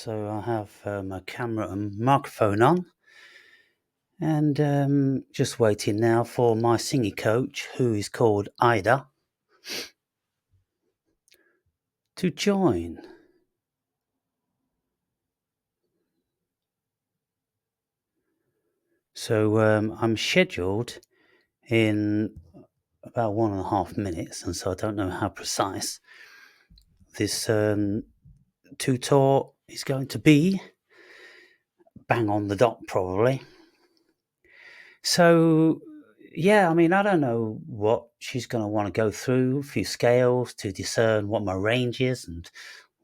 So I have my camera and microphone on, and just waiting now for my singing coach, who is called Ida, to join. So I'm scheduled in about 1.5 minutes, and so I don't know how precise this tutor is going to be. Bang on the dot, probably. So, yeah, I mean, I don't know what she's going to want to go through, a few scales to discern what my range is and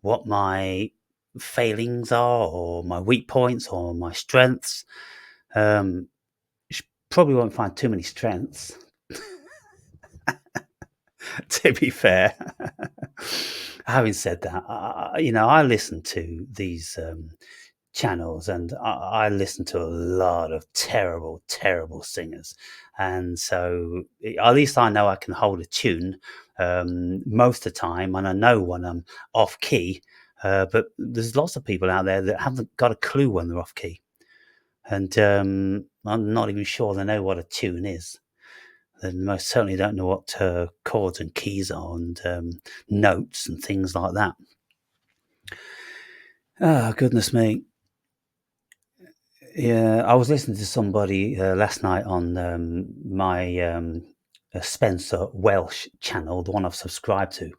what my failings are, or my weak points, or my strengths. She probably won't find too many strengths, to be fair. Having said that, I listen to these channels, and I listen to a lot of terrible, terrible singers, and so at least I know I can hold a tune most of the time, and I know when I'm off key. But there's lots of people out there that haven't got a clue when they're off key, and I'm not even sure they know what a tune is. They most certainly don't know what chords and keys are, and notes and things like that. Oh, goodness me. Yeah, I was listening to somebody last night on my Spencer Welsh channel, the one I've subscribed to,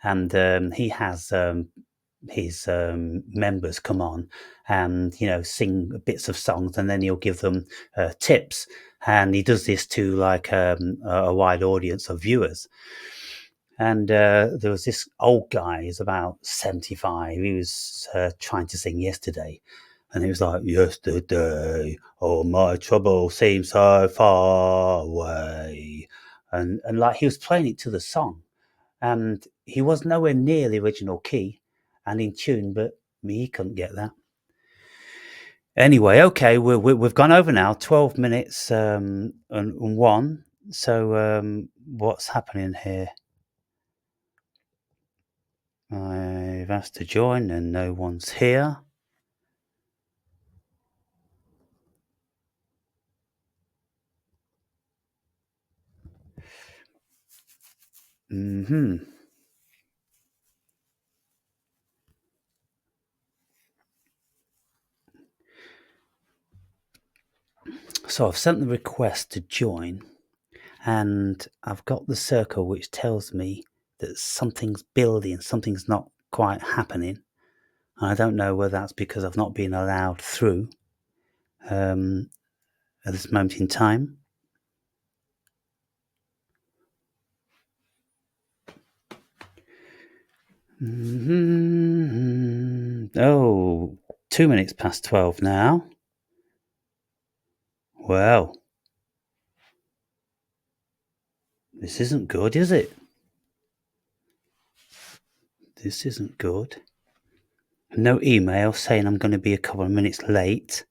and he has his members come on and sing bits of songs, and then he'll give them tips, and he does this to like a wide audience of viewers. And there was this old guy, he's about 75. He was trying to sing Yesterday. And he was like, yesterday, all my trouble seems so far away. And like he was playing it to the song. And he was nowhere near the original key and in tune, but me, he couldn't get that. Anyway, okay, we've gone over now, 12 minutes and one. So what's happening here? I've asked to join and no one's here. So I've sent the request to join, and I've got the circle which tells me that something's building, something's not quite happening. And I don't know whether that's because I've not been allowed through at this moment in time. Oh, 2 minutes past 12 now. Well, this isn't good, is it? This isn't good. No email saying I'm going to be a couple of minutes late.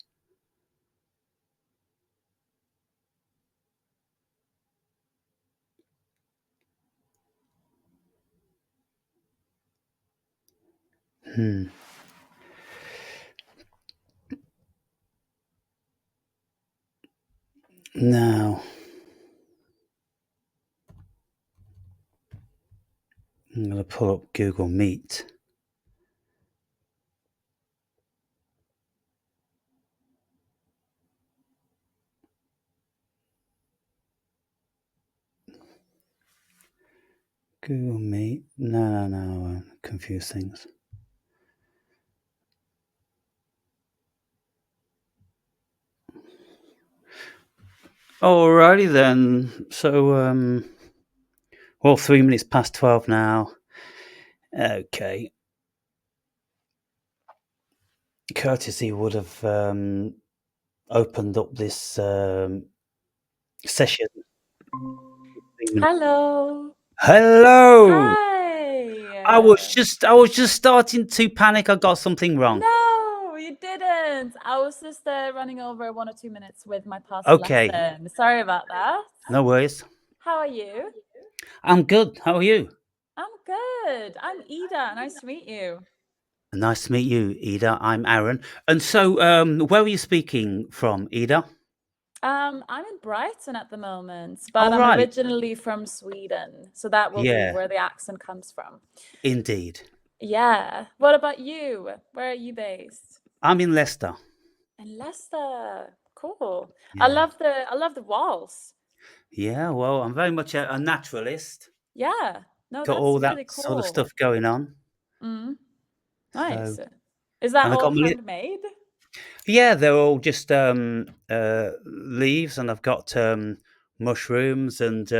Now, I'm going to pull up Google Meet. Google Meet. No. Confuse things. Alrighty then. So, well, 3 minutes past 12 now. Okay. Courtesy would have opened up this session. Hello. Hello. Hi. I was just starting to panic. I got something wrong. No, you didn't. I was just running over 1 or 2 minutes with my past lesson. Sorry about that. No worries. How are you? I'm good. How are you? I'm good. I'm Ida. Nice to meet you. Nice to meet you, Ida. I'm Aaron. And so, where are you speaking from, Ida? I'm in Brighton at the moment, but All I'm right. originally from Sweden, so that will be Yeah, where the accent comes from. indeed. Yeah. What about you? Where are you based? I'm in Leicester. In Leicester. Cool. Yeah. I love the walls. Yeah, well, I'm very much a naturalist. Yeah. No, Got that's all that really sort of cool. stuff going on. Mm, So, nice. Is that and I all got my handmade? yeah, they're all just leaves, and I've got mushrooms, and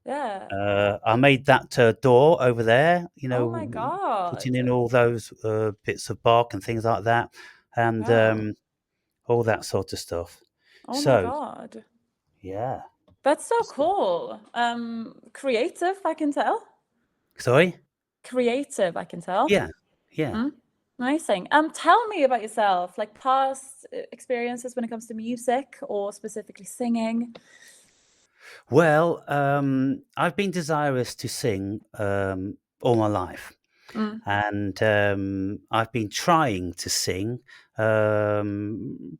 Yeah. I made that door over there. Oh my Putting in God. all those bits of bark and things like that, and Wow. all that sort of stuff. Oh my So, God. yeah. That's so So- cool. Creative, I can tell. Sorry? Creative, I can tell. Yeah. Yeah. Mm, amazing. Tell me about yourself, like past experiences when it comes to music or specifically singing. Well, I've been desirous to sing all my life, Mm, and I've been trying to sing um,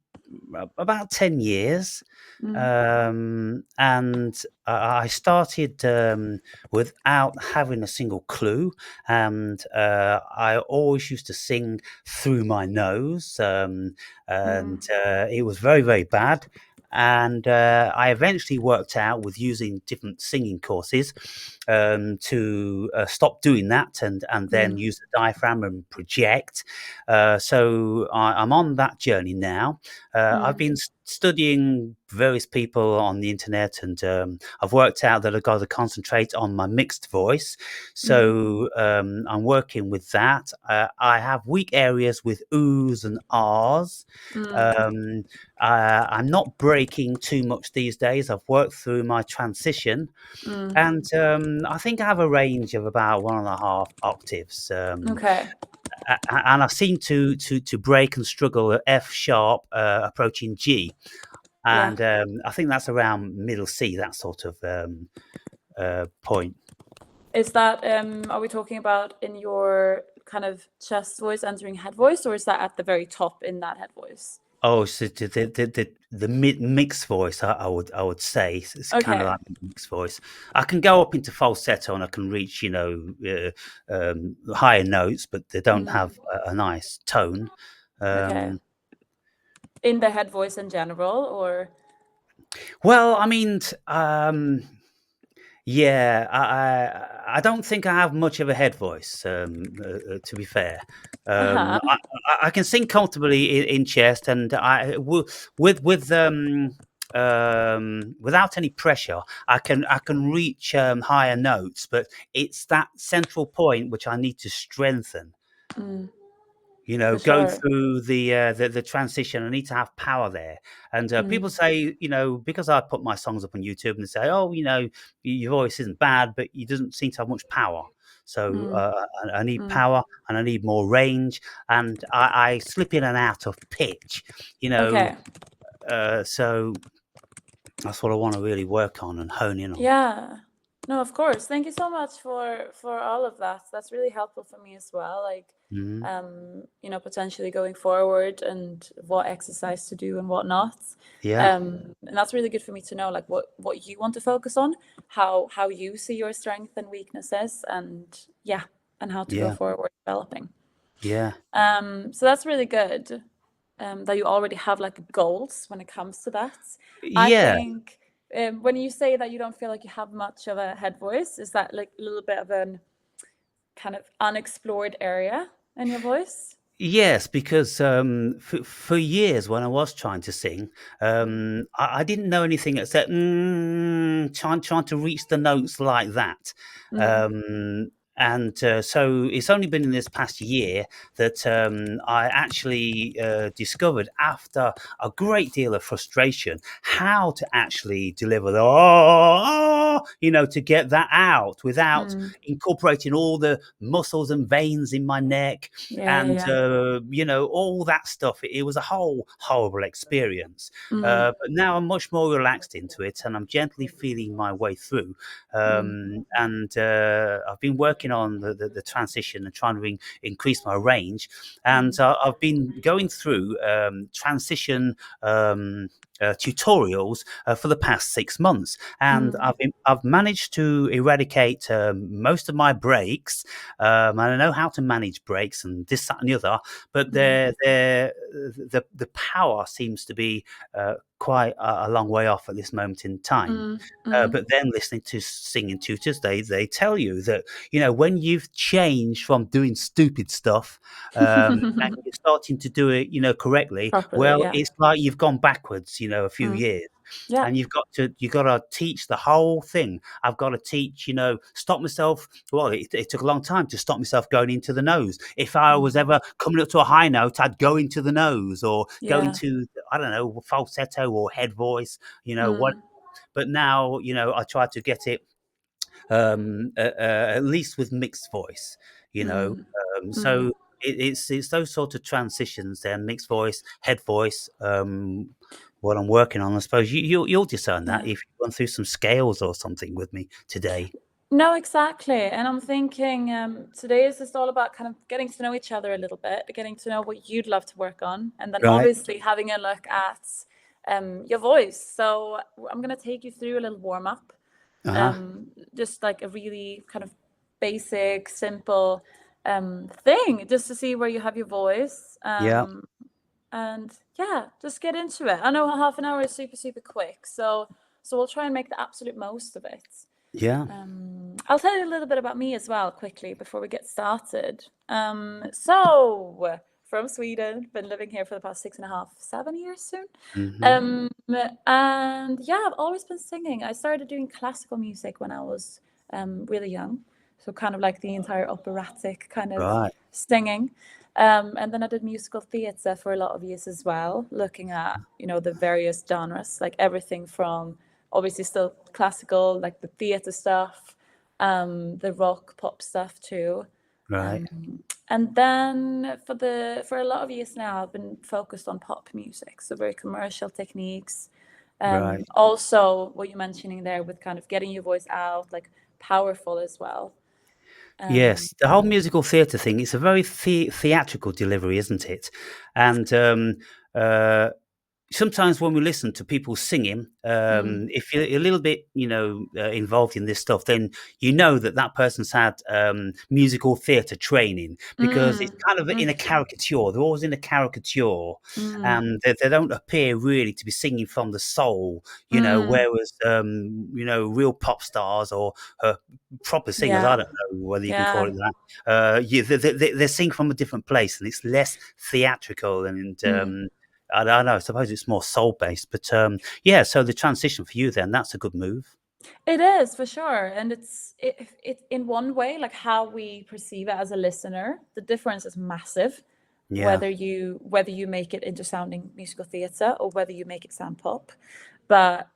about 10 years. mm, And I started without having a single clue, and I always used to sing through my nose, and mm, it was very, very bad. And I eventually worked out with using different singing courses to stop doing that and then mm, use the diaphragm and project. So I'm on that journey now. I've mm, been studying various people on the internet, and I've worked out that I've got to concentrate on my mixed voice. mm, So I'm working with that. I have weak areas with oohs and ahs. mm, Um, I'm not breaking too much these days. I've worked through my transition, mm. and I think I have a range of about 1.5 octaves. Okay. And I seem to break and struggle at F sharp, approaching G, Yeah. and I think that's around middle C, that sort of point. Is that are we talking about in your kind of chest voice entering head voice, or is that at the very top in that head voice? Oh, so the mixed voice, I would say it's kind of Okay. like a mixed voice. I can go up into falsetto and I can reach higher notes, but they don't Mm, have a nice tone. okay. Um, In the head voice in general, or well, I mean, yeah, I don't think I have much of a head voice, to be fair. uh-huh. I can sing comfortably in chest, and without any pressure, I can reach higher notes, but it's that central point which I need to strengthen. Mm, for Going sure. through the transition, I need to have power there. And Mm, people say, because I put my songs up on YouTube, and they say, "Oh, your voice isn't bad, but you doesn't seem to have much power." So mm, I need mm. power, and I need more range, and I slip in and out of pitch. You know, Okay. so that's what I want to really work on and hone in on. Yeah. No, of course. Thank you so much for all of that. That's really helpful for me as well. Like, Hmm. potentially going forward and what exercise to do and what not. Yeah, And that's really good for me to know, like what you want to focus on, how you see your strengths and weaknesses, and yeah, and how to go yeah, forward developing. yeah, So that's really good. That you already have like goals when it comes to that. I yeah. think when you say that you don't feel like you have much of a head voice, is that like a little bit of an kind of unexplored area in your voice? Yes, because for years when I was trying to sing, Mm, I didn't know anything except trying to reach the notes like that. mm, And so it's only been in this past year that I actually discovered, after a great deal of frustration, how to actually deliver the to get that out without mm. incorporating all the muscles and veins in my neck Yeah, yeah, and yeah. all that stuff. It was a whole horrible experience, Mm, but now I'm much more relaxed into it, and I'm gently feeling my way through. mm, And I've been working working on the transition and trying to increase my range. And I've been going through transition tutorials for the past 6 months, and I've managed to eradicate most of my breaks. And I know how to manage breaks and this, that, and the other, but the power seems to be quite a long way off at this moment in time. But then listening to singing tutors, they tell you that, when you've changed from doing stupid stuff and you're starting to do it, correctly, Properly, well, yeah. it's like you've gone backwards, a few years. Yeah. And you've got to teach the whole thing. I've got to teach, stop myself. Well, it took a long time to stop myself going into the nose. If I was ever coming up to a high note, I'd go into the nose or go into, I don't know, falsetto or head voice, what. But now, I try to get it at least with mixed voice, so it's those sort of transitions then, mixed voice, head voice, what I'm working on. I suppose you'll discern that if you've gone through some scales or something with me today. No, exactly. And I'm thinking today is just all about kind of getting to know each other a little bit, getting to know what you'd love to work on, and then obviously having a look at your voice. So I'm going to take you through a little warm up, just like a really kind of basic, simple thing, just to see where you have your voice. And yeah, just get into it. I know half an hour is super, super quick, so we'll try and make the absolute most of it. Yeah. I'll tell you a little bit about me as well quickly before we get started. So from Sweden, been living here for the past 6.5, 7 years soon. And yeah, I've always been singing. I started doing classical music when I was really young. So kind of like the entire operatic kind of singing. And then I did musical theatre for a lot of years as well, looking at, the various genres, like everything from obviously still classical, like the theatre stuff, the rock pop stuff too. And then for a lot of years now, I've been focused on pop music, so very commercial techniques. Also, what you're mentioning there with kind of getting your voice out, like powerful as well. Yes, the whole musical theatre thing, it's a very theatrical delivery, isn't it? And sometimes when we listen to people singing, if you're a little bit, involved in this stuff, then that person's had musical theatre training, because it's kind of in a caricature. They're always in a caricature, and they don't appear really to be singing from the soul, whereas, real pop stars or proper singers, I don't know whether you can call it that, they sing from a different place, and it's less theatrical and I don't know. I suppose it's more soul-based, but so the transition for you then, that's a good move. It is for sure, and it's in one way, like how we perceive it as a listener, the difference is massive. Whether you make it into sounding musical theatre or whether you make it sound pop, but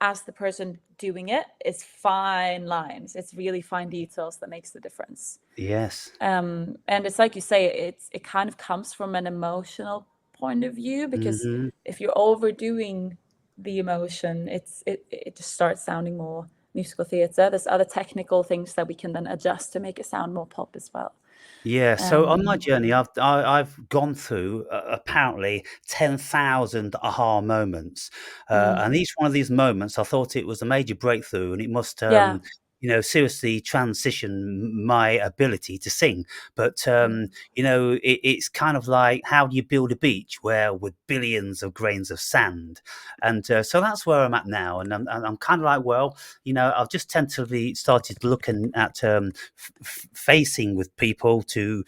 as the person doing it, it's fine lines. It's really fine details that makes the difference. Yes. And it's like you say, it kind of comes from an emotional point of view, because if you're overdoing the emotion, it just starts sounding more musical theatre. There's other technical things that we can then adjust to make it sound more pop as well. Yeah, so on my journey, I've gone through apparently 10,000 aha moments, and each one of these moments, I thought it was a major breakthrough, and it must, seriously transition my ability to sing. But it's kind of like, how do you build a beach where with billions of grains of sand? And so that's where I'm at now, and I'm kind of like, well, I've just tentatively started looking at facing with people to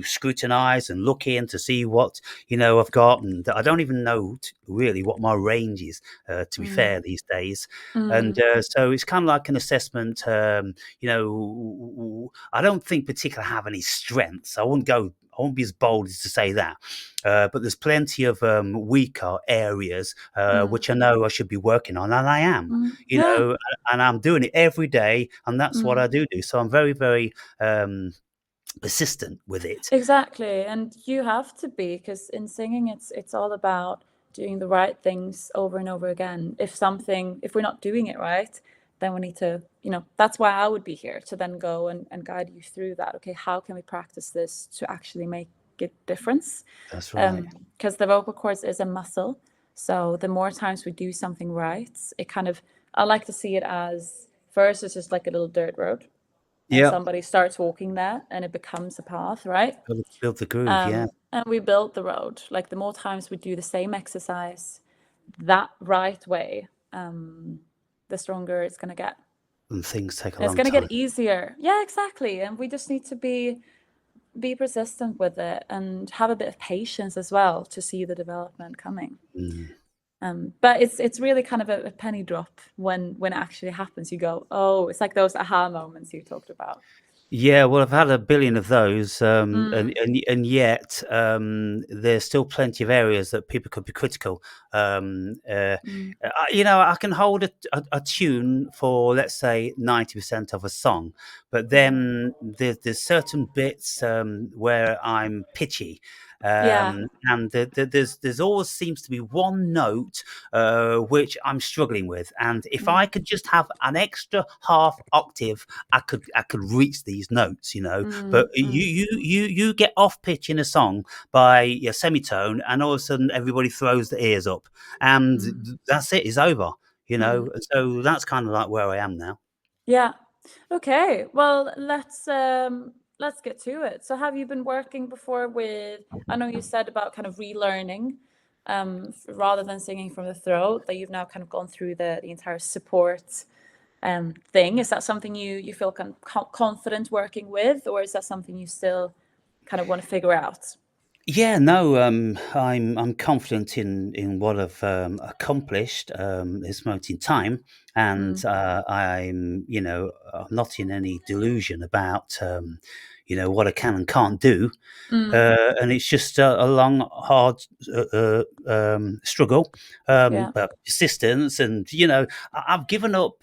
scrutinize and look in to see what I've got, and I don't even know really what my range is, to be fair, these days. And so it's kind of like an assessment. I don't think particularly have any strengths. I won't be as bold as to say that, but there's plenty of weaker areas which I know I should be working on, and I am, and I'm doing it every day, and that's what I do. So I'm very, very persistent with it. Exactly, and you have to be, because in singing, it's all about doing the right things over and over again. If we're not doing it right, then we need to, that's why I would be here, to then go and guide you through that. Okay, how can we practice this to actually make a difference? That's right. Because the vocal cords is a muscle. So the more times we do something right, it kind of, I like to see it as, first it's just like a little dirt road. And somebody starts walking there and it becomes a path, right? Build the groove, yeah. And we build the road. Like the more times we do the same exercise that right way, the stronger it's going to get. And things take a long time. It's going to get easier. Yeah, exactly. And we just need to be persistent with it and have a bit of patience as well to see the development coming. But it's really kind of a penny drop when it actually happens. You go, oh, it's like those aha moments you talked about. Yeah, well, I've had a billion of those, and yet there's still plenty of areas that people could be critical. I can hold a tune for, let's say, 90% of a song, but then there's certain bits where I'm pitchy. And there's always seems to be one note which I'm struggling with, and if I could just have an extra half octave, I could reach these notes, But you get off pitch in a song by a semitone, and all of a sudden everybody throws their ears up, and that's it. It's over, So that's kind of like where I am now. Yeah. Okay. Well, let's get to it. So have you been working before with, I know you said about kind of relearning, rather than singing from the throat, that you've now kind of gone through the entire support thing. Is that something you feel confident working with, or is that something you still kind of want to figure out? Yeah, no, I'm confident in what I've accomplished this moment in time, and I'm not in any delusion about what I can and can't do, and it's just a long, hard struggle, persistence, and I've given up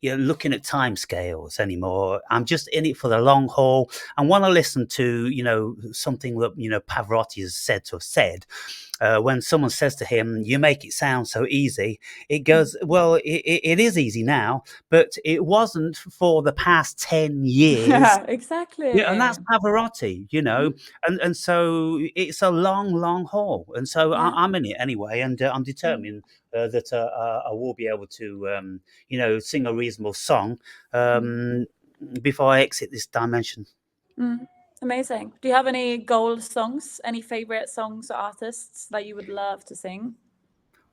looking at time scales anymore. I'm just in it for the long haul, and when I listen to something that Pavarotti is said to have said. When someone says to him, "You make it sound so easy," it goes, "Well, it is easy now, but it wasn't for the past 10 years." Yeah, exactly. Yeah, and that's Pavarotti, and so it's a long, long haul, and so I'm in it anyway, and I'm determined that I will be able to, sing a reasonable song before I exit this dimension. Amazing. Do you have any gold songs, any favorite songs or artists that you would love to sing?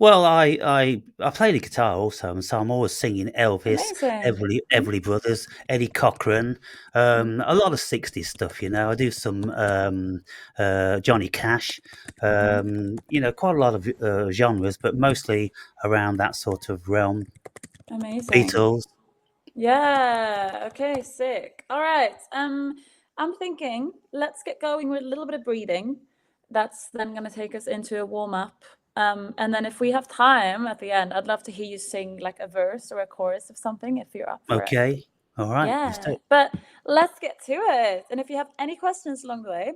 Well, I play the guitar also, and so I'm always singing Elvis, Everly Brothers, Eddie Cochran, a lot of 60s stuff, I do some Johnny Cash, quite a lot of genres, but mostly around that sort of realm. Amazing. Beatles. Yeah, okay, sick. All right. I'm thinking let's get going with a little bit of breathing. That's then going to take us into a warm-up. And then if we have time at the end, I'd love to hear you sing like a verse or a chorus of something if you're up for it. Okay. All right. Yeah. But let's get to it. And if you have any questions along the way,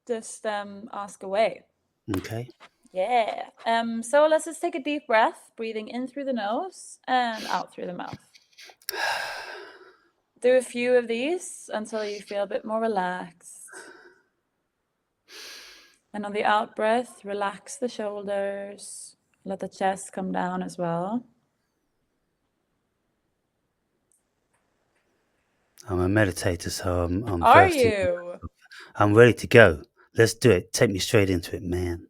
just ask away. Okay. Yeah. So let's just take a deep breath, breathing in through the nose and out through the mouth. Do a few of these until you feel a bit more relaxed. And on the out breath, relax the shoulders. Let the chest come down as well. I'm a meditator, so I'm Are you? I'm ready to go. Let's do it. Take me straight into it, man.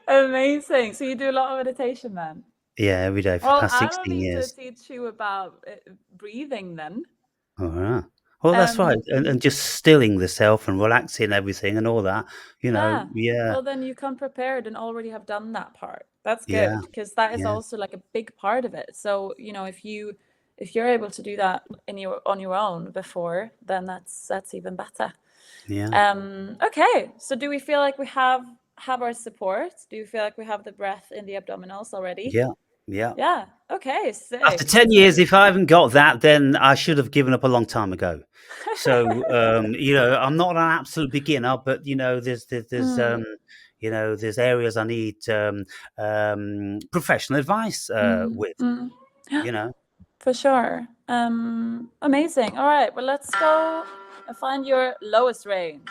Amazing. So you do a lot of meditation then? Yeah, every day for the past 16 years. I don't need to teach you about breathing then. All right. Well, that's right. And just stilling the self and relaxing everything and all that, Yeah. Well, then you come prepared and already have done that part. That's good, because that is also like a big part of it. So, if you're able to do that on your own before, then that's even better. Yeah. Okay. So do we feel like we have our support? Do you feel like we have the breath in the abdominals already? Yeah. Okay. Sick. After 10 years, if I haven't got that, then I should have given up a long time ago. So, I'm not an absolute beginner, but there's there's areas I need professional advice with. you know. For sure. Amazing. All right, well, let's go and find your lowest range.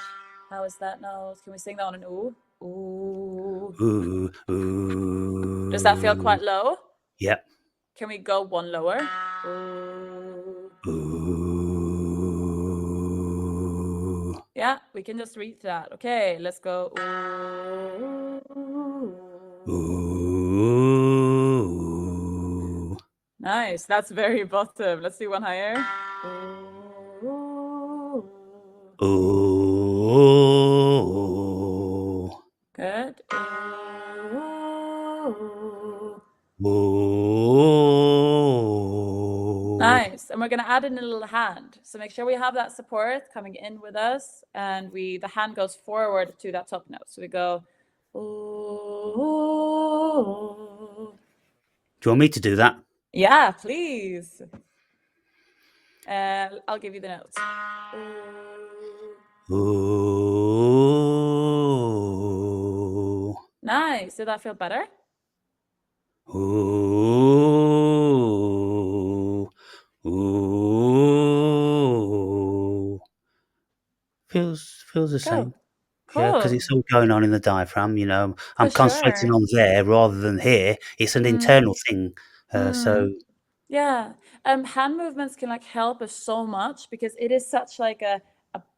How is that note? Can we sing that on an ooh? Ooh. Ooh, ooh. Does that feel quite low? Yep. Can we go one lower? Ooh. Ooh. Yeah, we can just reach that. Okay, let's go. Ooh. Ooh. Nice. That's very bottom. Let's do one higher. Ooh. Ooh. Good. Ooh. Ooh. Nice. And we're going to add in a little hand. So make sure we have that support coming in with us, and the hand goes forward to that top note. So we go. Ooh. Do you want me to do that? Yeah, please. I'll give you the notes. Ooh. Nice. Did that feel better? Ooh. Ooh. Feels the same. Cool. Yeah, because it's all going on in the diaphragm, you know. I'm concentrating on there rather than here. It's an internal thing. So yeah, hand movements can like help us so much because it is such like a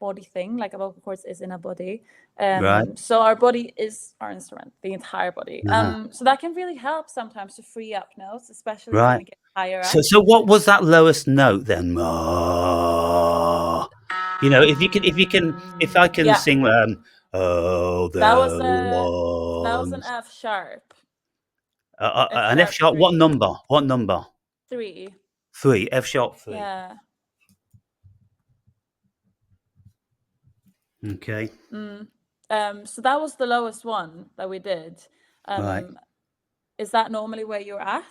body thing. Like a vocal cords is in a body, right. so our body is our instrument, the entire body. Uh-huh. So that can really help sometimes to free up notes, especially when Right. we get higher up. So what was that lowest note then? You know, if I can sing oh That the was an ones. F sharp. An F sharp. 3. What number? What number? 3. 3. F sharp 3. Yeah. Okay. So that was the lowest one that we did. Right. Is that normally where you're at?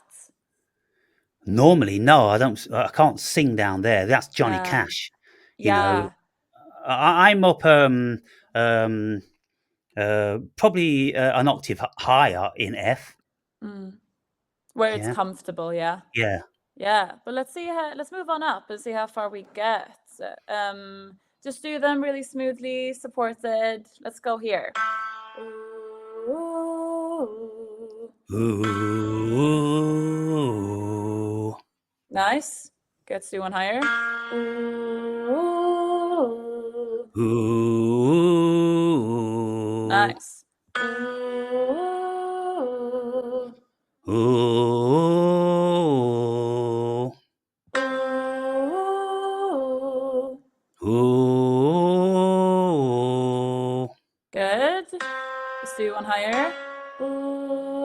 Normally, no, I don't. I can't sing down there. That's Johnny Cash. You know, I'm up probably an octave higher in F. Where it's comfortable, yeah. Yeah. Yeah, but let's move on up and see how far we get. Just do them really smoothly, supported. Let's go here. Ooh. Nice. Let's do one higher. Ooh. Nice. Ooh. Ooh. Good. Let's do one higher. Ooh.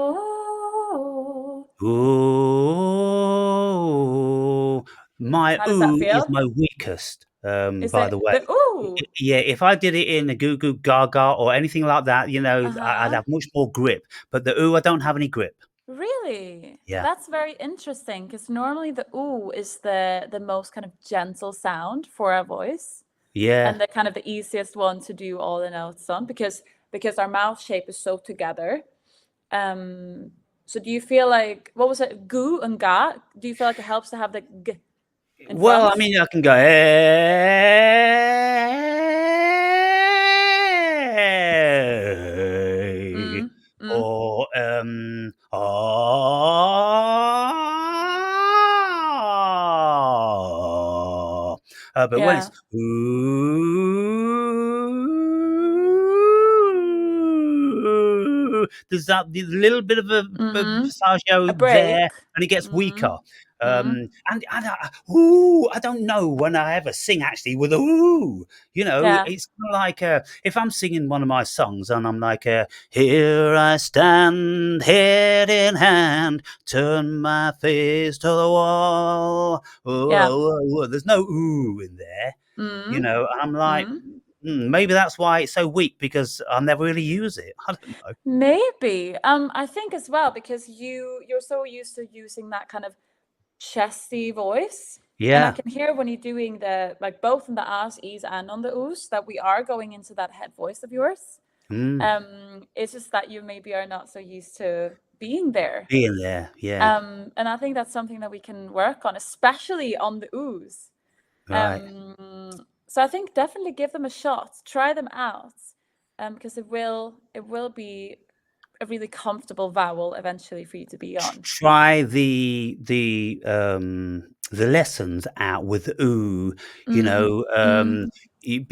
My How does that feel? is my weakest. Is by it the way, the ooh? Yeah, if I did it in a goo goo gaga or anything like that, you know, I'd have much more grip. But the ooh, I don't have any grip. Really? Yeah. That's very interesting because normally the ooh is the most kind of gentle sound for our voice. Yeah. And the kind of the easiest one to do all the notes on because our mouth shape is so together. So do you feel like, what was it, goo and ga? Do you feel like it helps to have the g in Well, front? I mean, I can go hey, or but when it's ooh, there's that little bit of a passaggio there, and it gets weaker. And I don't know when I ever sing actually with a ooh. You know, it's like if I'm singing one of my songs and I'm like, here I stand, head in hand, turn my face to the wall. There's no ooh in there. You know, and I'm like, maybe that's why it's so weak because I never really use it. I don't know. Maybe. I think as well because you're so used to using that kind of chesty voice. And I can hear when you're doing the like both in the ahs, e's, and on the oohs that we are going into that head voice of yours. It's just that you maybe are not so used to being there. Being there, yeah. And I think that's something that we can work on, especially on the oohs. Right. So I think definitely give them a shot, try them out, because it will be a really comfortable vowel eventually for you to be on. Try the lessons out with ooh, you know,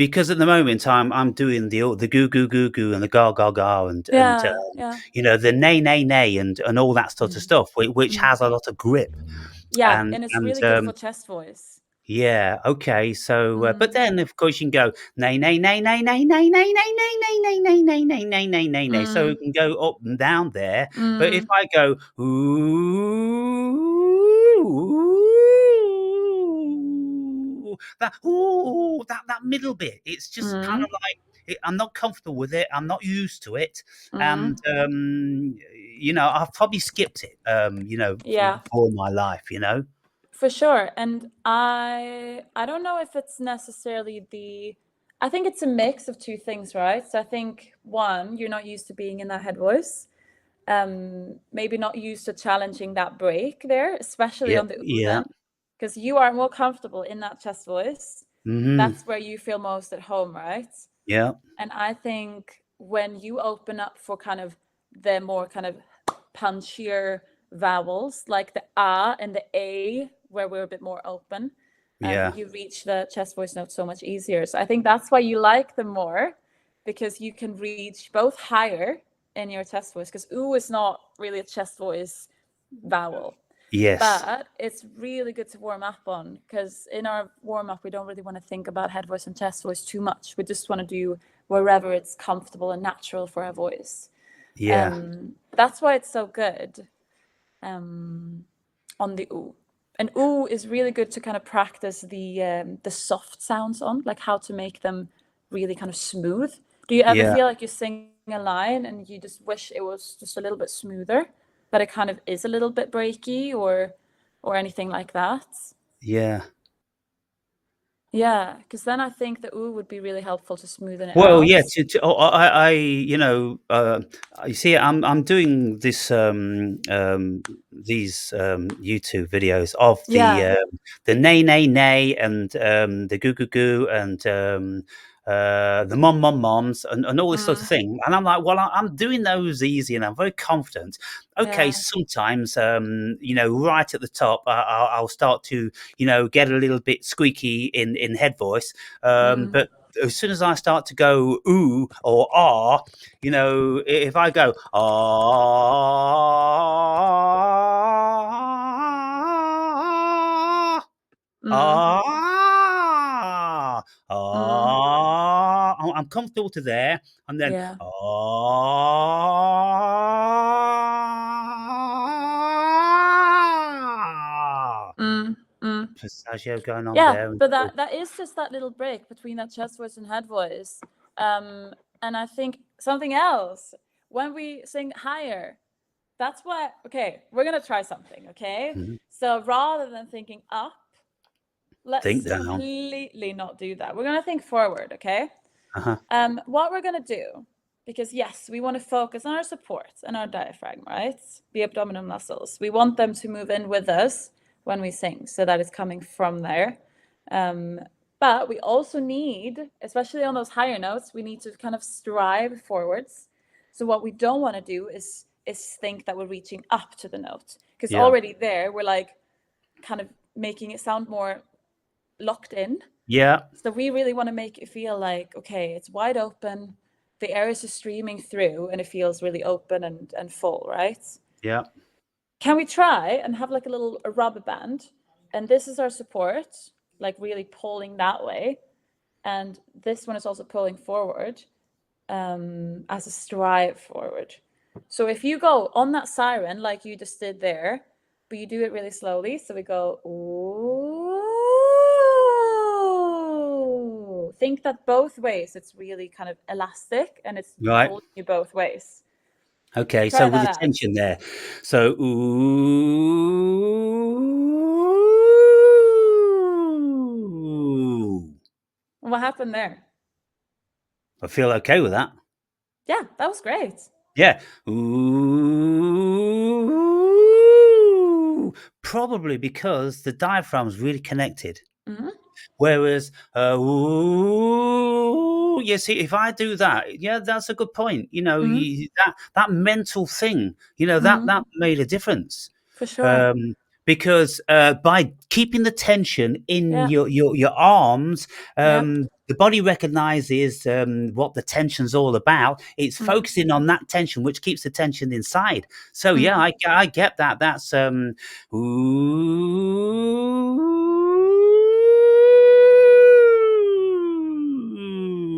because at the moment I'm doing the goo goo goo goo and the ga ga ga and Yeah. you know, the nay nay nay and all that sort of stuff, which has a lot of grip. Yeah, And and it's really good for chest voice. yeah, okay. So, but then of course you can go nay nay nay nay nay nay nay nay nay nay nay nay nay nay nay nay nay nay. So it can go up and down there. But if I go ooh, that middle bit, it's just kind of like I'm not comfortable with it. I'm not used to it, and you know, I've probably skipped it. You know, all my life. You know. For sure. And I don't know if it's necessarily I think it's a mix of two things, right? So I think one, you're not used to being in that head voice. Maybe not used to challenging that break there, especially on the ooh then, because you are more comfortable in that chest voice. That's where you feel most at home, right? Yeah. And I think when you open up for kind of the more kind of punchier vowels, like the ah and the a, where we're a bit more open, you reach the chest voice note so much easier. So I think that's why you like them more, because you can reach both higher in your chest voice, because ooh is not really a chest voice vowel. Yes. But it's really good to warm up on, because in our warm up, we don't really want to think about head voice and chest voice too much. We just want to do wherever it's comfortable and natural for our voice. Yeah. That's why it's so good on the ooh. And ooh is really good to kind of practice the soft sounds on, like how to make them really kind of smooth. Do you ever feel like you sing a line and you just wish it was just a little bit smoother, but it kind of is a little bit breaky or anything like that? Yeah. Yeah, because then I think the ooh would be really helpful to smoothen it Well, out. yeah. I you know, you see, I'm doing this these YouTube videos of the nay nay nay and the goo goo goo and the moms and all this sort of thing. And I'm like, well, I'm doing those easy and I'm very confident. Okay, sometimes you know, right at the top, I'll start to, you know, get a little bit squeaky in head voice, but as soon as I start to go ooh or ah, you know, if I go I'm comfortable to there, and then pistachio going on there. But that is just that little break between that chest voice and head voice. And I think something else, when we sing higher, that's why, okay, we're going to try something, okay? So rather than thinking up, let's completely not do that. We're going to think forward, okay? What we're going to do, because yes, we want to focus on our support and our diaphragm, right? The abdominal muscles. We want them to move in with us when we sing, so that it's coming from there. But we also need, especially on those higher notes, we need to kind of strive forwards. So what we don't want to do is think that we're reaching up to the note, because already there we're like kind of making it sound more locked in. Yeah. So we really want to make it feel like, okay, it's wide open, the air is just streaming through and it feels really open and full, right? Yeah. Can we try and have like a rubber band, and this is our support, like really pulling that way, and this one is also pulling forward as a strive forward. So if you go on that siren like you just did there, but you do it really slowly, so we go ooh, think that both ways it's really kind of elastic and it's pulling you both ways. Okay, so with the tension there. So ooh. What happened there? I feel okay with that. Yeah, that was great. Yeah. Ooh. probably because the diaphragm's really connected. Mm-hmm. Whereas, ooh, you see, if I do that, yeah, that's a good point. Mm-hmm. That mental thing, Mm-hmm. that made a difference. For sure. Um, because by keeping the tension in Yeah. your arms, Yep. the body recognizes what the tension's all about. It's Mm-hmm. focusing on that tension, which keeps the tension inside. So yeah, Mm-hmm. I get that. That's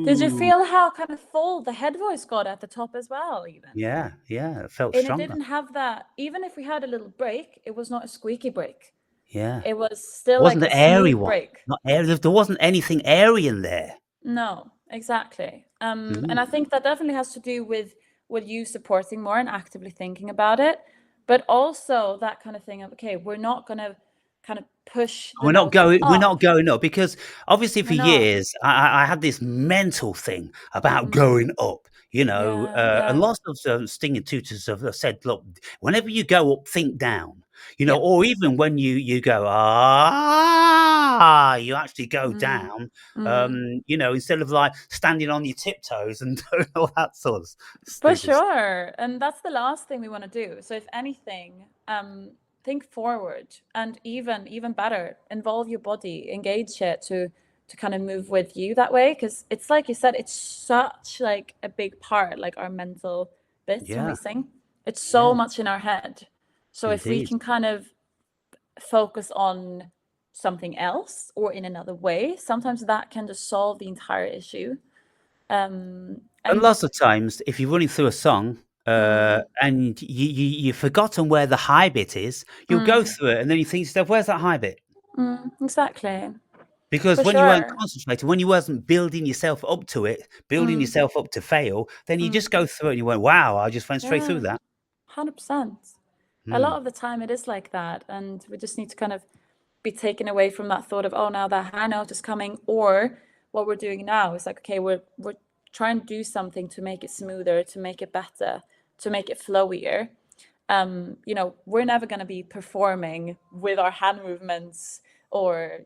Did you ooh. feel how kind of full the head voice got at the top as well, even? Yeah, it felt And it stronger. didn't have that, even if we had a little break, it was not a squeaky break. Yeah. It was still like Wasn't a the airy smooth one. break. Not airy. There wasn't anything airy in there. No, exactly. And I Mm. think that definitely has to do with you supporting more and actively thinking about it, but also that kind of thing of, okay, we're not gonna kind of push the notes We're up. not going up because obviously for We're not. years I had this mental thing about going up, Yeah, and yeah. lots of stinging tutors have said, look, whenever you go up, think down, Yeah. or even when you go you actually go down, instead of like standing on your tiptoes and doing all that sort of For stupid stuff. sure. And that's the last thing we want to do. So if anything, think forward, and even better, involve your body, engage it to kind of move with you that way. Because it's like you said, it's such like a big part, like our mental bits when we Yeah, sing. It's so yeah, much in our head. So if we indeed. can kind of focus on something else or in another way, sometimes that can just solve the entire issue. And And lots of times, if you're running through a song, and you've forgotten where the high bit is, you'll go through it, and then you think to yourself, "Where's that high bit?" exactly. Because For when you weren't sure. concentrating, when you wasn't building yourself up to it, building Mm, yourself up to fail, then you just mm. go through it and you went, "Wow, I just went straight through Yeah, that." 100%. A lot Mm. of the time it is like that, and we just need to kind of be taken away from that thought of, oh, now that high note is coming, or what we're doing now is like, okay, we're trying to do something to make it smoother, to make it better, to make it flowier. We're never going to be performing with our hand movements or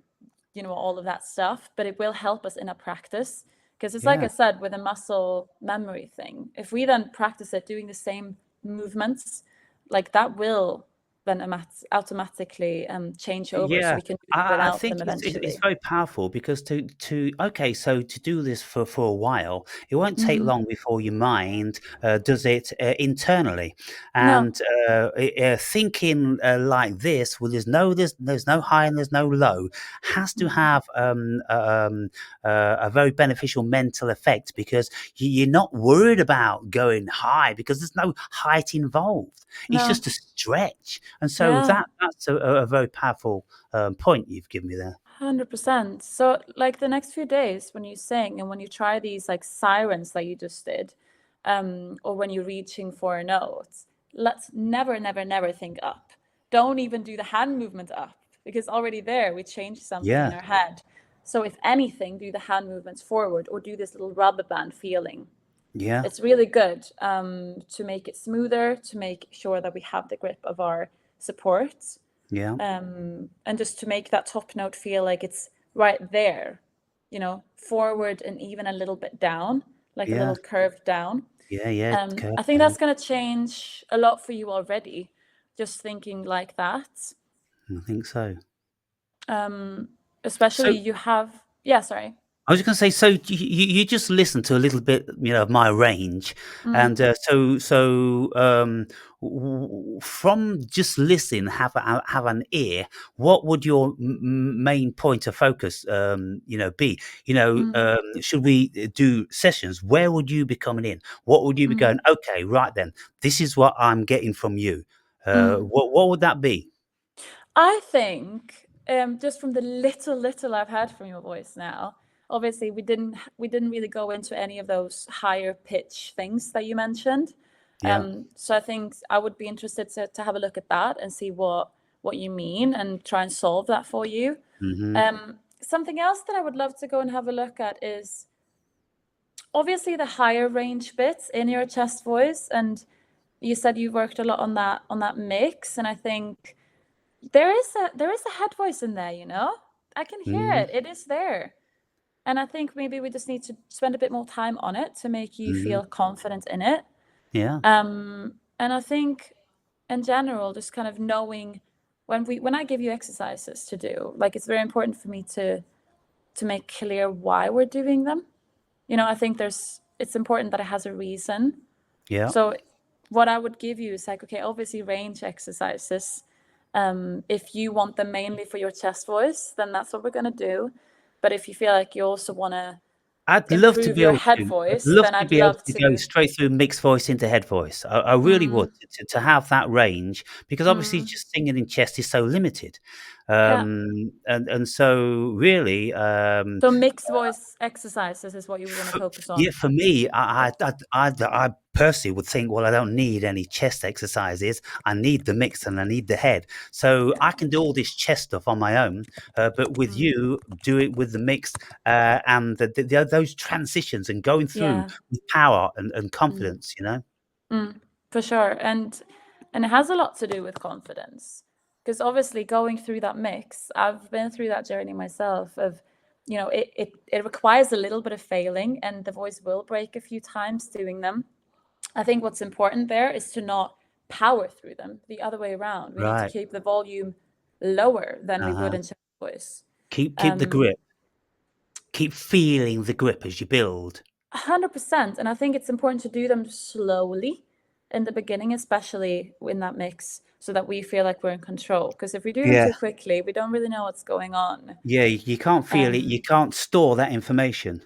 all of that stuff, but it will help us in a practice, because it's like Yeah. I said with a muscle memory thing. If we then practice it doing the same movements, like that will then automatically change over, so Yeah, we can do it I without think them it's eventually. very powerful because so to do this for a while, it won't take Mm-hmm. long before your mind does it internally, No. and thinking like this, well, there's no high and there's no low, has to Mm-hmm. have a very beneficial mental effect because you're not worried about going high because there's no height involved. It's No. just a stretch, and so Yeah. that's a very powerful point you've given me there. 100%. So, like the next few days when you sing and when you try these like sirens that you just did, or when you're reaching for a note, let's never, never, never think up. Don't even do the hand movement up, because already there we changed something in Yeah, our head. So, if anything, do the hand movements forward or do this little rubber band feeling. yeah, It's really good to make it smoother, to make sure that we have the grip of our support, yeah, and just to make that top note feel like it's right there, forward and even a little bit down, like a yeah, little curve down. yeah, I curve think down. that's going to change a lot for you already, just thinking like that. I think so. Especially So you have, yeah, sorry. I was going to say, so you just listen to a little bit, of my range, and Mm, from just listening, have an ear. What would your main point of focus, be? mm, Should we do sessions? Where would you be coming in? What would you be going? mm, Okay, right then, this is what I'm getting from you. mm. What would that be? I think just from the little I've heard from your voice now, obviously we didn't really go into any of those higher pitch things that you mentioned. Yeah. So I think I would be interested to have a look at that and see what you mean and try and solve that for you. Hmm. Something else that I would love to go and have a look at is obviously the higher range bits in your chest voice, and you said you worked a lot on that mix, and I think there is a head voice in there, you know? I can hear Mhm. it. It is there. And I think maybe we just need to spend a bit more time on it to make you Mhm. feel confident in it. Yeah. And I think in general, just kind of knowing when I give you exercises to do, like it's very important for me to make clear why we're doing them. You know, I think it's important that it has a reason. Yeah. So what I would give you is like, okay, obviously range exercises. If you want them mainly for your chest voice, then that's what we're going to do. But if you feel like you also want to I'd love to improve be your able head to. I'd voice, love then to I'd be able love to go to. straight through mixed voice into head voice. I really would, Mm, to have that range, because obviously mm, just singing in chest is so limited. yeah. And so really, So mixed voice exercises is what you want to focus yeah, on. for me, I personally would think, well, I don't need any chest exercises. I need the mix and I need the head. So Yeah. I can do all this chest stuff on my own, but with Mm, you, do it with the mix and those transitions and going through yeah. with power and Mm, confidence, you know? for sure. And it has a lot to do with confidence. Because obviously going through that mix, I've been through that journey myself of, you know, it requires a little bit of failing and the voice will break a few times doing them. I think what's important there is to not power through them the other way around. We need to Right. keep the volume lower than we would Uh-huh. in chest voice. Keep the Um, grip. Keep feeling the grip as you build. 100%. And I think it's important to do them slowly in the beginning, especially in that mix, so that we feel like we're in control. Because if we do them Yeah. too quickly, we don't really know what's going on. Yeah, you can't feel it. You Um, can't store that information.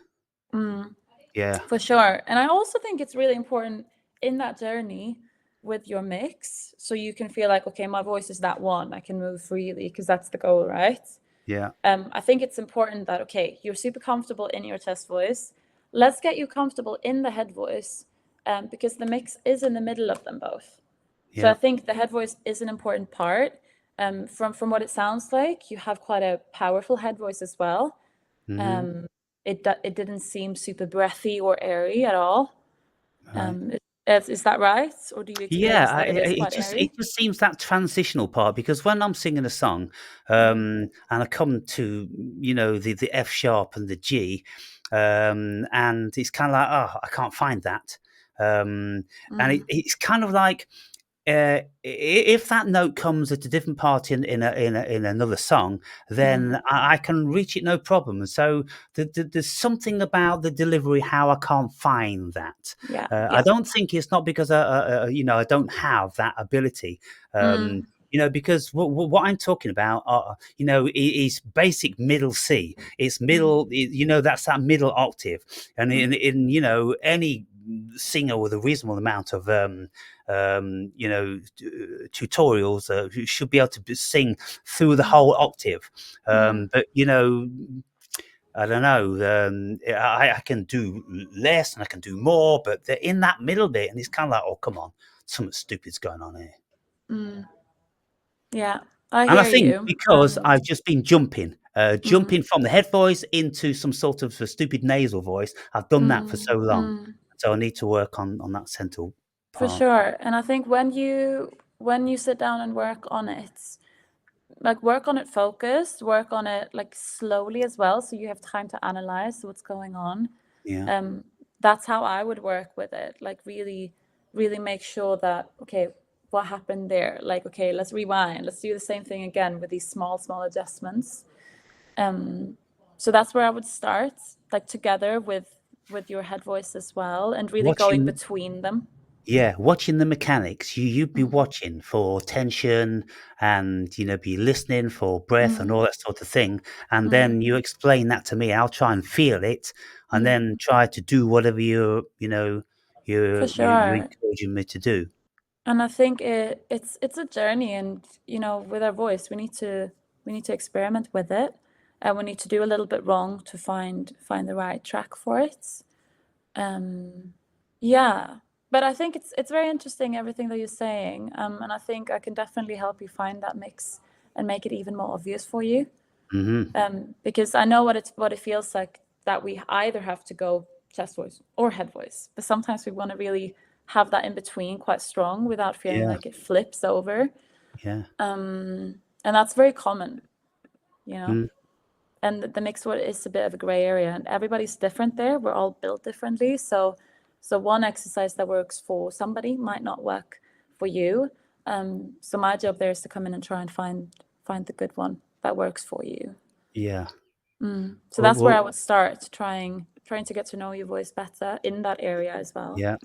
mm, Yeah. for sure. And I also think it's really important in that journey with your mix, so you can feel like, okay, my voice is that one. I can move freely because that's the goal, right? Yeah. I think it's important that, okay, you're super comfortable in your chest voice. Let's get you comfortable in the head voice because the mix is in the middle of them both. So I Yeah. think the head voice is an important part. From what it sounds like, you have quite a powerful head voice as well. Mhm. Um, it didn't seem super breathy or airy at all. Right. Is that right, or do you Yeah, experience that it is quite it airy? just seems that transitional part, because when I'm singing a song, Mm, and I come to, the F sharp and the G, and it's kinda like, "Oh, I can't find that." And mm, it's kind of like, if that note comes at a different part in another song, mm, then I can reach it no problem. And so there's something about the delivery how I can't find that. yeah, I yeah. don't think it's not because I don't have that ability. Um, Mm, because what I'm talking about is basic middle C. It's mm, middle, that's that middle octave. And mm, in any singer with a reasonable amount of tutorials should be able to sing through the mm, whole octave. mm. But I don't know. I can do less and I can do more, but they're in that middle bit, and it's kind of like, oh, come on, something stupid's going on here. Mm, yeah, I And I hear think you. because I've just been Mm, jumping from the head voice into some sort of a stupid nasal voice. I've done that for mm, so long, mm, so I need to work on that central for part. sure. And I think when you sit down and work on it, like work on it focused, work on it like slowly as well, so you have time to analyze what's going on. Yeah. Um, that's how I would work with it. Like really, really make sure that, okay, what happened there? Like, okay, let's rewind. Let's do the same thing again with these small, small adjustments. Um, so that's where I would start, like together with your head voice as well, and really going Watching between them. Yeah, watching the mechanics. You'd be Mm, watching for tension and, be listening for breath and mm, all that sort of thing, and mm, then you explain that to me. I'll try and feel it, and mm. then try to do whatever For you're sure. encouraging me to do. And I think it's a journey, and with our voice, we need to experiment with it, and we need to do a little bit wrong to find the right track for it. Um, yeah, but I think it's very interesting everything that you're saying, and I think I can definitely help you find that mix and make it even more obvious for you. Mhm. Because I know what it feels like that we either have to go chest voice or head voice, but sometimes we want to really have that in between quite strong without feeling Yeah, like it flips over. yeah. And that's very common, you know. Mm. And the mixed word is a bit of a gray area, and everybody's different there. We're all built differently. So one exercise that works for somebody might not work for you. So my job there is to come in and try and find the good one that works for you. Yeah. So that's where I would start, trying to get to know your voice better in that area as well. Yeah.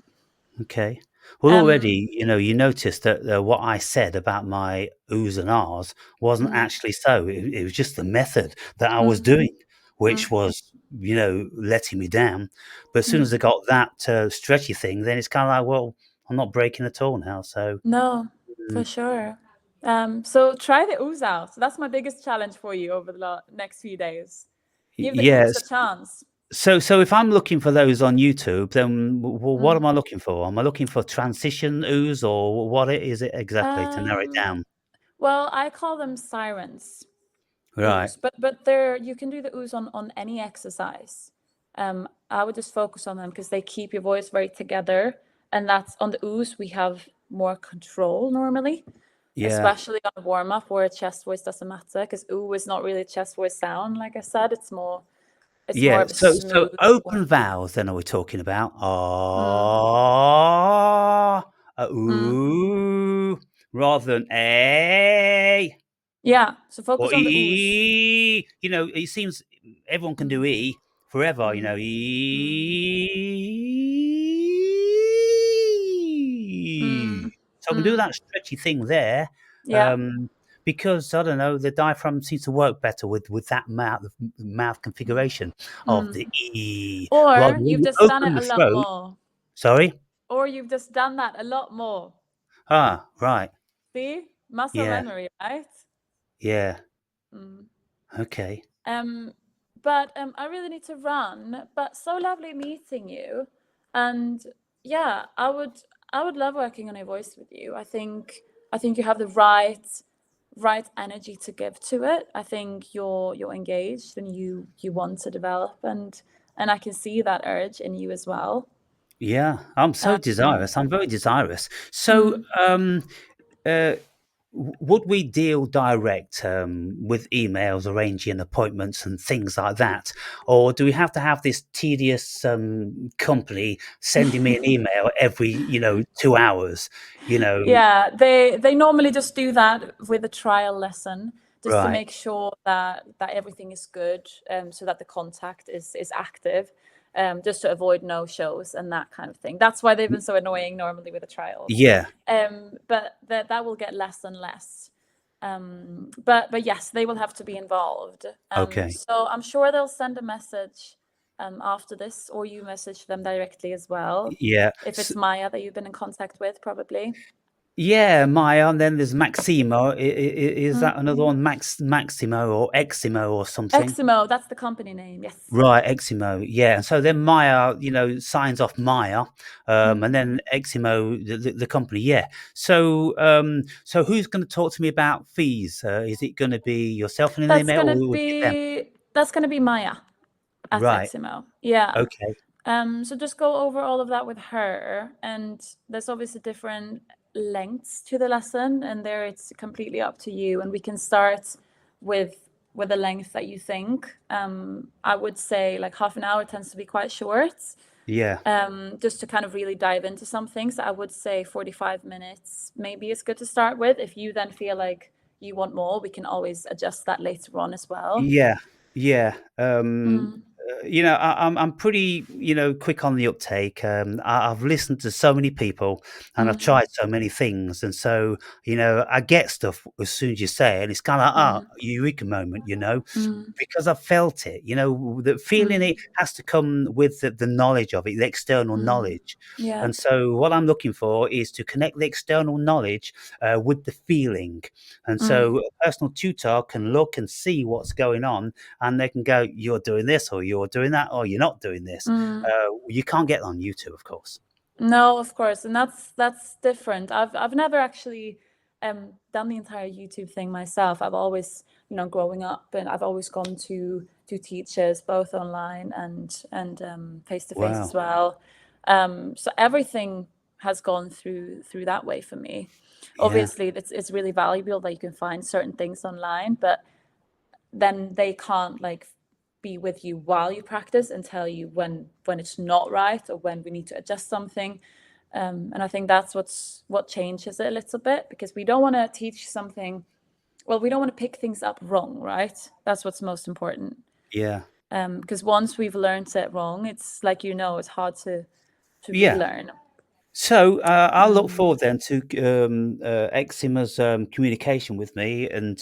Okay. Well, already, you noticed that what I said about my oohs and ahs wasn't actually so. It was just the method that I was doing, which was, letting me down. But as soon as I got that stretchy thing, then it's kind of like, well, I'm not breaking at all now. So no, for sure. So try the oohs out. So that's my biggest challenge for you over the next few days. Give the oohs a chance. So if I'm looking for those on YouTube, then what am I looking for? Am I looking for transition oohs, or what is it exactly to narrow it down? Well, I call them sirens. Right. Oohs, but you can do the oohs on any exercise. I would just focus on them because they keep your voice very together, and that's on the oohs we have more control normally. Yeah. Especially on a warm up where a chest voice doesn't matter, because ooh is not really a chest voice sound. Like I said, it's more. It's more of a So open one. vowels then are we talking about? Ah, ooh, rather than a. Yeah, so focus Or on the oohs. e. It seems everyone can do e forever. E. So I can do that stretchy thing there. Yeah. Because I don't know, the diaphragm seems to work better with that mouth configuration of the e. Or Rather than you've just done open it the a lot throat. more. Sorry. Or you've just done that a lot more. Ah, right. See, muscle memory, right? Yeah. Okay. But I really need to run. But so lovely meeting you, and yeah, I would love working on your voice with you. I think you have the right energy to give to it. I think you're engaged and you want to develop, and I can see that urge in you as well. Yeah, I'm so desirous. I'm very desirous. So, would we deal direct with emails, arranging appointments and things like that, or do we have to have this tedious company sending me an email every 2 hours? Yeah, they normally just do that with a trial lesson, just to Right. make sure that everything is good, so that the contact is active, just to avoid no shows and that kind of thing. That's why they've been so annoying normally with the trials. Yeah. But that will get less and less. But yes, they will have to be involved. Okay. So I'm sure they'll send a message after this, or you message them directly as well. Yeah. If it's Maya that you've been in contact with, probably. Yeah, Maya, and then there's Maximo. Is that another one? Maximo or Eximo or something? Eximo, that's the company name, yes. Right, Eximo, yeah. So then Maya, signs off Maya, and then Eximo, the company, yeah. So, so who's going to talk to me about fees? Is it going to be yourself in an email, or would it be them? That's going to be Maya at Right. Eximo, yeah. Okay. So just go over all of that with her, and there's obviously different lengths to the lesson, and there it's completely up to you. And we can start with the length that you think. I would say like half an hour tends to be quite short. Yeah. Just to kind of really dive into some things. I would say 45 minutes maybe is good to start with. If you then feel like you want more, we can always adjust that later on as well. Yeah. Yeah. I'm pretty, quick on the uptake. I've listened to so many people and I've tried so many things. And so, I get stuff as soon as you say it. And it's kind of, eureka moment, because I've felt it, that feeling it has to come with the knowledge of it, the external knowledge. Yeah. And so what I'm looking for is to connect the external knowledge with the feeling. And so a personal tutor can look and see what's going on, and they can go, you're doing this, or you're doing that, or you're not doing this. You can't get on YouTube, of course. No, of course. And that's different. I've never actually done the entire YouTube thing myself. I've always, growing up, and I've always gone to teachers, both online and face to face as well. So everything has gone through that way for me. Obviously, it's really valuable that you can find certain things online, but then they can't like be with you while you practice and tell you when it's not right or when we need to adjust something. And I think that's what changes it a little bit, because we don't want to teach something. Well, we don't want to pick things up wrong, right? That's what's most important. Yeah. Because once we've learned it wrong, it's like, it's hard to relearn. So I'll look forward then to Exima's communication with me, and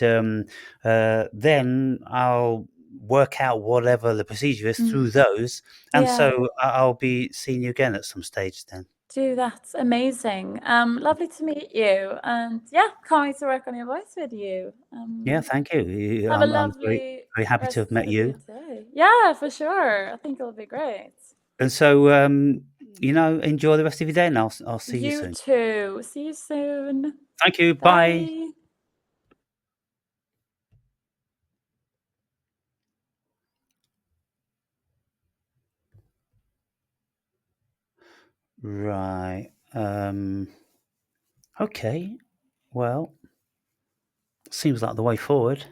then I'll work out whatever the procedure is through those. And so I'll be seeing you again at some stage then. That's amazing. Lovely to meet you, and can't wait to work on your voice with you. Yeah, thank you. Have a lovely, I'm very happy to have met you. Yeah, for sure. I think it'll be great. And so, enjoy the rest of your day, and I'll see you soon. You too. See you soon. Thank you. Bye. Right. Okay. Well, seems like the way forward.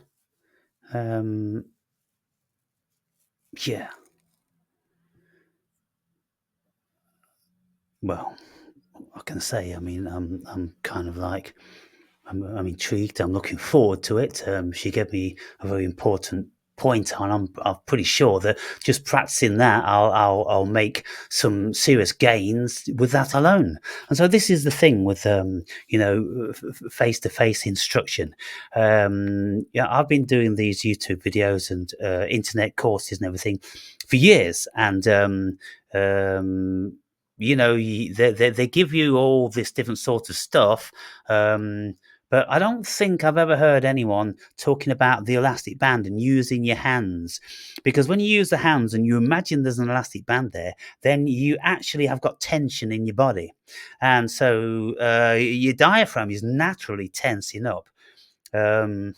Yeah. Well, I can say, I mean, I'm kind of like, I'm intrigued. I'm looking forward to it. She gave me a very important point on. I'm pretty sure that just practicing that, I'll make some serious gains with that alone. And so this is the thing with face-to-face instruction. I've been doing these YouTube videos and internet courses and everything for years, and they give you all this different sort of stuff. But I don't think I've ever heard anyone talking about the elastic band and using your hands. Because when you use the hands and you imagine there's an elastic band there, then you actually have got tension in your body. And so your diaphragm is naturally tensing up. To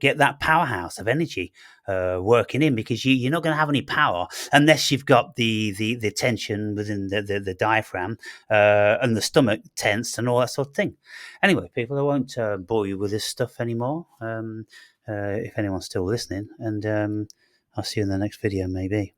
get that powerhouse of energy working in, because you're not going to have any power unless you've got the tension within the diaphragm and the stomach tense and all that sort of thing. Anyway, people, I won't bore you with this stuff anymore. If anyone's still listening, and I'll see you in the next video, maybe.